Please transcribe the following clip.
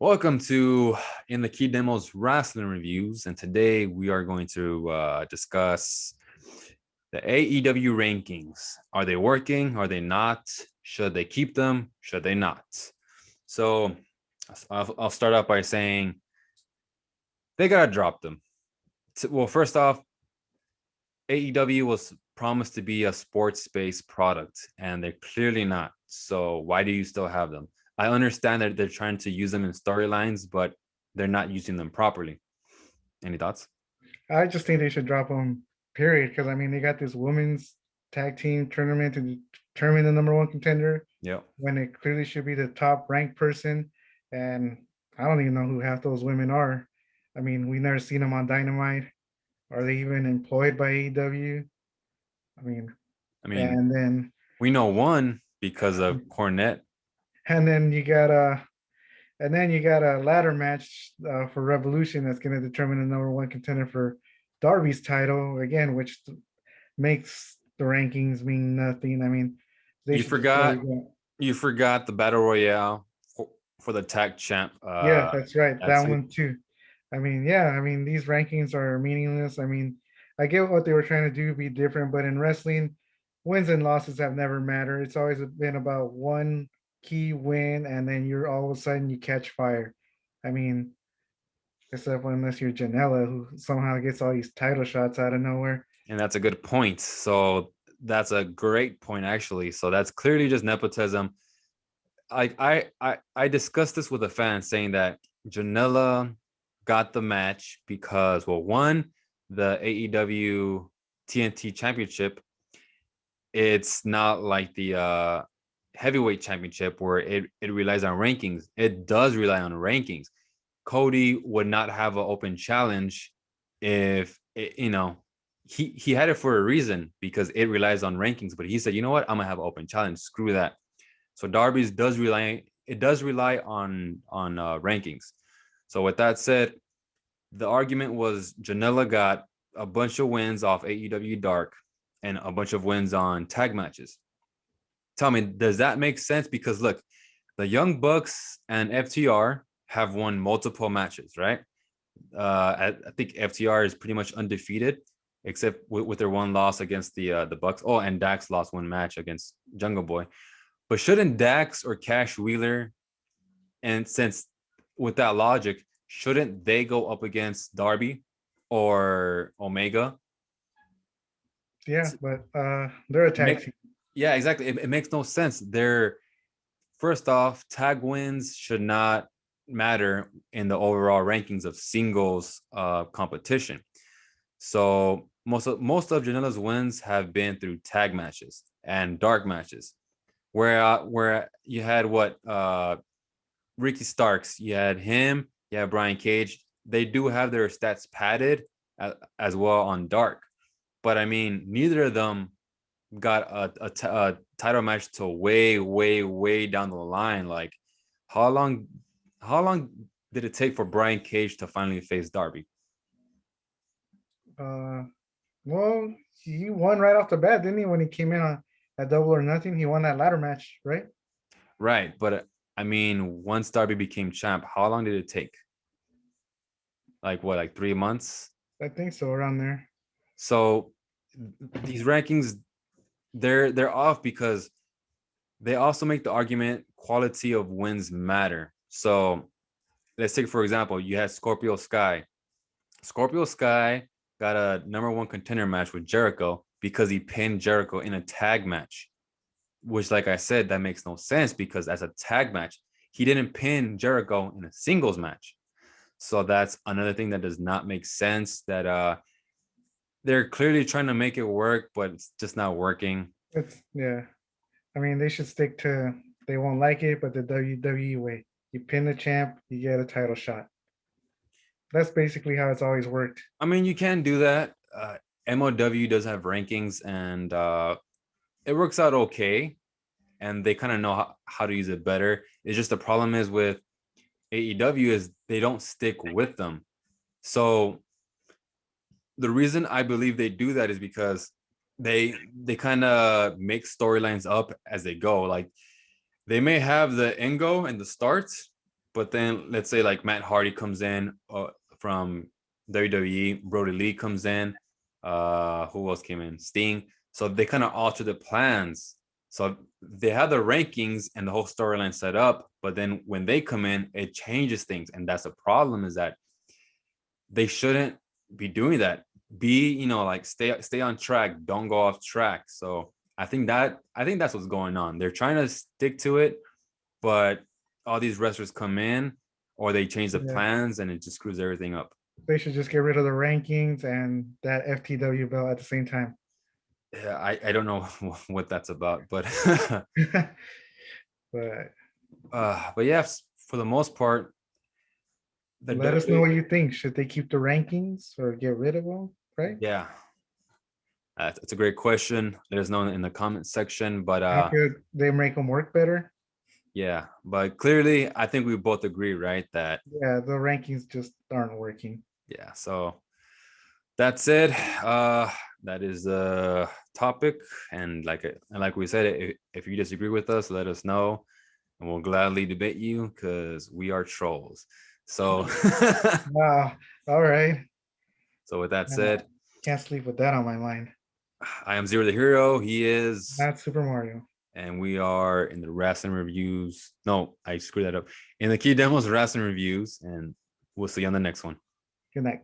Welcome to In the Key Demos Wrestling Reviews, and today we are going to discuss the AEW rankings. Are they working? Are they not? Should they keep them? Should they not? So I'll start out by saying they gotta drop them. Well, first off, AEW was promised to be a sports-based product, and they're clearly not. So why do you still have them? I understand that they're trying to use them in storylines, but they're not using them properly. Any thoughts? I just think they should drop them, period. Because I mean, they got this women's tag team tournament to determine the number one contender Yep. when it clearly should be the top ranked person. And I don't even know who half those women are. I mean, we never seen them on Dynamite. Are they even employed by AEW? I mean, I mean, and then we know one because of Cornette. and then you got a ladder match for Revolution that's going to determine the number one contender for Darby's title again, which makes the rankings mean nothing. I mean, they You should just let forgot it go. you forgot the battle royale for the tag champ. Yeah, that's right. That's That it. one too. I mean, yeah, I mean, these rankings are meaningless. I mean, I get what they were trying to do, be different, but in wrestling, wins and losses have never mattered. It's always been about one key win, and then you're all of a sudden you catch fire. I mean, except unless you're Janela, who somehow gets all these title shots out of nowhere. And that's a good point. So that's a great point, actually. So that's clearly just nepotism. I discussed this with a fan saying that Janela got the match because, well, one, the AEW TNT Championship, it's not like the heavyweight championship where it relies on rankings. It does rely on rankings. Cody would not have an open challenge if he had it for a reason because it relies on rankings. But he said, you know what, I'm gonna have an open challenge. Screw that. So Darby's does rely on rankings. So with that said, the argument was Janela got a bunch of wins off AEW Dark and a bunch of wins on tag matches. Tell me, does that make sense? Because look, the Young Bucks and FTR have won multiple matches, right? I think FTR is pretty much undefeated, except with their one loss against the Bucks. Oh, and Dax lost one match against Jungle Boy. But shouldn't Dax or Cash Wheeler, and since with that logic, shouldn't they go up against Darby or Omega? Yeah, but they're a It tag make, team. yeah, exactly. It makes no sense. They're first off, tag wins should not matter in the overall rankings of singles competition. So most of Janela's wins have been through tag matches and dark matches, where you had what Ricky Starks, you had him, you have Brian Cage. They do have their stats padded as well on dark, but I mean neither of them got a title match to way down the line. Like how long how long did it take for Brian Cage to finally face Darby? Uh, well, he won right off the bat, didn't he? When he came in on at Double or Nothing, he won that ladder match, right? Right, but I mean, once Darby became champ, how long did it take? Like what, like 3 months? I think so, around there. So these rankings, they're off because they also make the argument quality of wins matter. So let's take for example, you had Scorpio Sky. Scorpio Sky got a number one contender match with Jericho because he pinned Jericho in a tag match, which, like I said, that makes no sense because as a tag match, he didn't pin Jericho in a singles match. So that's another thing that does not make sense. That they're clearly trying to make it work, but it's just not working. It's yeah. I mean, they should stick to. They won't like it, but the WWE way. You pin the champ, you get a title shot. That's basically how it's always worked. I mean, you can do that. MOW does have rankings, and it works out okay. And they kind of know how to use it better. It's just the problem is with AEW is they don't stick with them. So the reason I believe they do that is because they kind of make storylines up as they go. Like they may have the end goal and the start, But then let's say like Matt Hardy comes in from WWE, Brody Lee comes in. Who else came in? Sting. So they kind of alter the plans. So they have the rankings and the whole storyline set up, but then when they come in, it changes things, and that's the problem. Is that they shouldn't be doing that. Be, like stay on track. Don't go off track. So I think that's what's going on. They're trying to stick to it, but all these wrestlers come in or they change the Yeah, plans and it just screws everything up. they should just get rid of the rankings and that FTW belt at the same time. Yeah, I don't know what that's about, but But but yeah, for the most part, the let us know WWE, what you think. Should they keep the rankings or get rid of them? Right? yeah, it's a great question. Let us know in the comment section. But How could they make them work better? yeah, but clearly, I think we both agree, right? That Yeah, the rankings just aren't working. yeah. So that's it. That is the topic, and like we said, if you disagree with us, let us know, and we'll gladly debate you because we are trolls. So, Wow. All right. so with that Yeah, said, can't sleep with that on my mind. I am Zero the Hero. He is, Not Super Mario. and we are in the Wrestling Reviews. No, I screwed that up. In the Key Demos Wrestling Reviews, and we'll see you on the next one. Good night.